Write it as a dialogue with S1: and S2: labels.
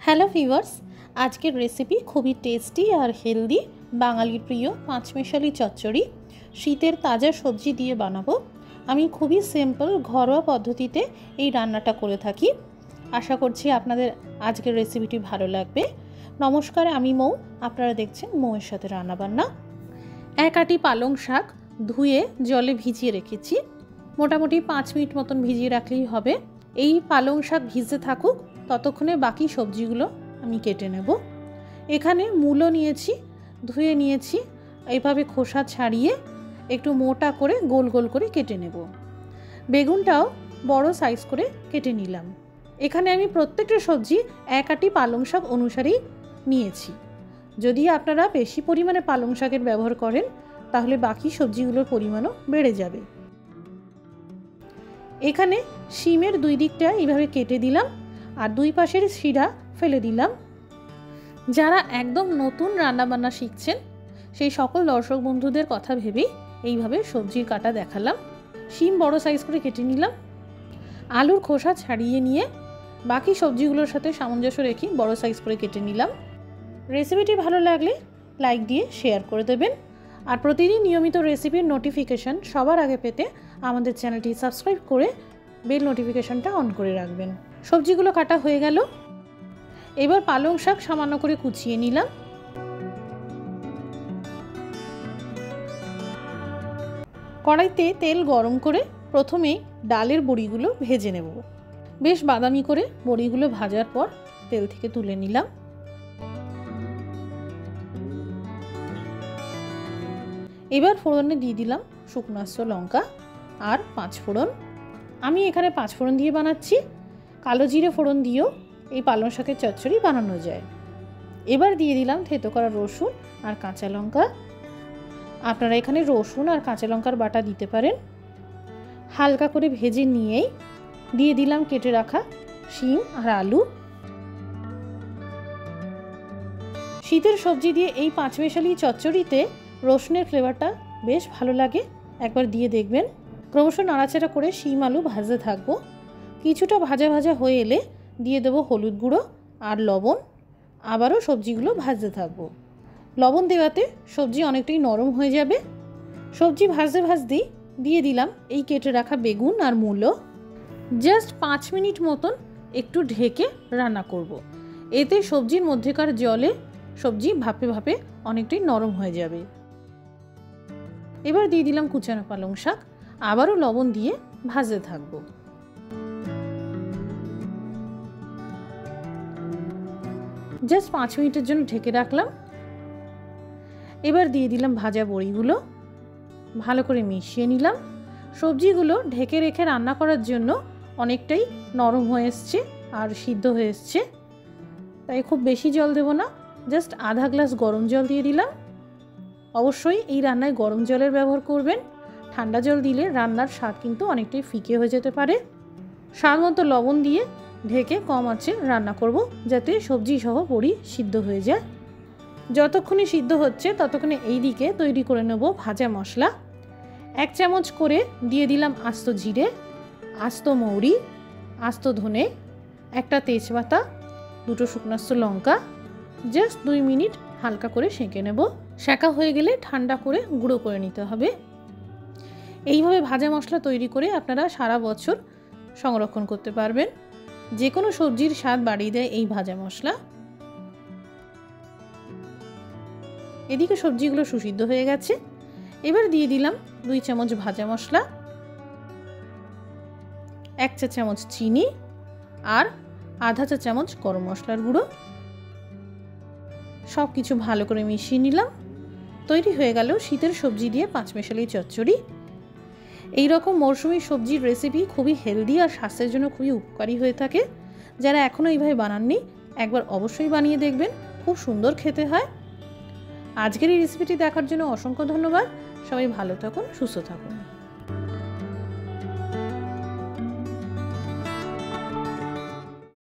S1: Hello viewers, আজকের recipe খুবই tasty আর healthy বাঙালির প্রিয় পাঁচমেশালি চচ্চড়ি শীতের তাজা সবজি দিয়ে বানাবো। আমি খুবই সিম্পল ঘরোয়া পদ্ধতিতে এই রান্নাটা করে থাকি। আশা করছি আপনাদের আজকের রেসিপিটি ভালো লাগবে। নমস্কার, আমি মৌ, আপনারা দেখছেন মৌয়ের সাথে রান্নাবান্না। এক আটি পালং শাক ধুয়ে জলে ভিজিয়ে রেখেছি। মোটামুটি 5 মিনিট মতন ভিজিয়ে রাখলেই হবে। এই পালং শাক ভিজতে থাকুক, ততক্ষণে বাকি সবজিগুলো আমি কেটে নেব। এখানে মূলো নিয়েছি, ধুয়ে নিয়েছি, এইভাবে খোসা ছাড়িয়ে একটু মোটা করে গোল গোল করে কেটে নেব। বেগুনটাও বড় সাইজ করে কেটে নিলাম। এখানে আমি প্রত্যেকটা সবজি এক আটি পালং শাক অনুসারেই নিয়েছি। যদি আপনারা বেশি পরিমাণে পালং শাকের ব্যবহার করেন তাহলে বাকি সবজিগুলোর পরিমাণও বেড়ে যাবে। এখানে শিমের দুই দিকটা এইভাবে কেটে দিলাম আর দুই পাশের শিরা ফেলে দিলাম। যারা একদম নতুন রান্নাবান্না শিখছেন সেই সকল দর্শক বন্ধুদের কথা ভেবেই এইভাবে সবজির কাটা দেখালাম। শিম বড় সাইজ করে কেটে নিলাম। আলুর খোসা ছাড়িয়ে নিয়ে বাকি সবজিগুলোর সাথে সামঞ্জস্য রেখে বড় সাইজ করে কেটে নিলাম। রেসিপিটি ভালো লাগলে লাইক দিয়ে শেয়ার করে দেবেন। আর প্রতিদিন নিয়মিত রেসিপির নোটিফিকেশান সবার আগে পেতে আমাদের চ্যানেলটি সাবস্ক্রাইব করে বেল নোটিফিকেশানটা অন করে রাখবেন। সবজিগুলো কাটা হয়ে গেল। এবার পালং শাক সামান্য করে কুচিয়ে নিলাম। কড়াইতে তেল গরম করে প্রথমেই ডালের বড়িগুলো ভেজে নেব। বেশ বাদামি করে বড়িগুলো ভাজার পর তেল থেকে তুলে নিলাম। এবার ফোড়নে দিয়ে দিলাম শুকনো আস্ত লঙ্কা আর 5 ফোড়ন। আমি এখানে 5 ফোড়ন দিয়ে বানাচ্ছি। কালো জিরে ফোড়ন দিয়েও এই পালং শাকের চচ্চড়ি বানানো যায়। এবার দিয়ে দিলাম থেতো করা রসুন আর কাঁচা লঙ্কা। আপনারা এখানে রসুন আর কাঁচা লঙ্কার বাটা দিতে পারেন। হালকা করে ভেজে নিয়েই দিয়ে দিলাম কেটে রাখা শিম আর আলু। শীতের সবজি দিয়ে এই পাঁচমেশালি চচ্চড়িতে রসুনের ফ্লেভারটা বেশ ভালো লাগে, একবার দিয়ে দেখবেন। ক্রমশ নাড়াচাড়া করে শিম আলু ভাজতে থাকবো। কিছুটা ভাজা ভাজা হয়ে এলে দিয়ে দেবো হলুদ গুঁড়ো আর লবণ। আবারও সবজিগুলো ভাজতে থাকবো। লবণ দেওয়াতে সবজি অনেকটাই নরম হয়ে যাবে। সবজি ভাজতে ভাজতেই দিয়ে দিলাম এই কেটে রাখা বেগুন আর মূলো। জাস্ট 5 মিনিট মতন একটু ঢেকে রান্না করব। এতে সবজির মধ্যেকার জলে সবজি ভাপে ভাপে অনেকটাই নরম হয়ে যাবে। এবার দিয়ে দিলাম কুচানো পালং শাক। আবারও লবণ দিয়ে ভাজতে থাকবো। জাস্ট 5 মিনিটের জন্য ঢেকে রাখলাম। এবার দিয়ে দিলাম ভাজা বড়িগুলো, ভালো করে মিশিয়ে নিলাম। সবজিগুলো ঢেকে রেখে রান্না করার জন্য অনেকটাই নরম হয়ে এসছে আর সিদ্ধ হয়ে এসছে, তাই খুব বেশি জল দেব না। জাস্ট আধা গ্লাস গরম জল দিয়ে দিলাম। অবশ্যই এই রান্নায় গরম জলের ব্যবহার করবেন। ঠান্ডা জল দিলে রান্নার স্বাদ কিন্তু অনেকটাই ফিকে হয়ে যেতে পারে। স্বাদ মতো লবণ দিয়ে ঢেকে কম আঁচে রান্না করব, যাতে সবজি সহ বড়ি সিদ্ধ হয়ে যায়। যতক্ষণে সিদ্ধ হচ্ছে ততক্ষণে এই দিকে তৈরি করে নেব ভাজা মশলা। 1 চামচ করে দিয়ে দিলাম আস্ত জিরে, আস্ত মৌরি, আস্ত ধনে, একটা তেজপাতা, 2টো শুকনো লঙ্কা। জাস্ট 2 মিনিট হালকা করে সেঁকে নেব। সেঁকা হয়ে গেলে ঠান্ডা করে গুঁড়ো করে নিতে হবে। এইভাবে ভাজা মশলা তৈরি করে আপনারা সারা বছর সংরক্ষণ করতে পারবেন। যে কোনো সবজির স্বাদ বাড়িয়ে দেয় এই ভাজা মশলা। এদিকে সবজিগুলো সুসিদ্ধ হয়ে গেছে। এবার দিয়ে দিলাম 2 চামচ ভাজা মশলা, 1 চা চামচ চিনি আর আধা চা চামচ গরম মশলার গুঁড়ো। সব কিছু ভালো করে মিশিয়ে নিলাম। তৈরি হয়ে গেল শীতের সবজি দিয়ে পাঁচমেশালি চচ্চড়ি। এই রকম মরশুমি সবজির রেসিপি খুবই হেলদি আর স্বাস্থ্যের জন্য খুবই উপকারী হয়ে থাকে। যারা এখনও এইভাবে বানাননি একবার অবশ্যই বানিয়ে দেখবেন, খুব সুন্দর খেতে হয়। আজকের এই রেসিপিটি দেখার জন্য অসংখ্য ধন্যবাদ। সবাই ভালো থাকুন, সুস্থ থাকুন।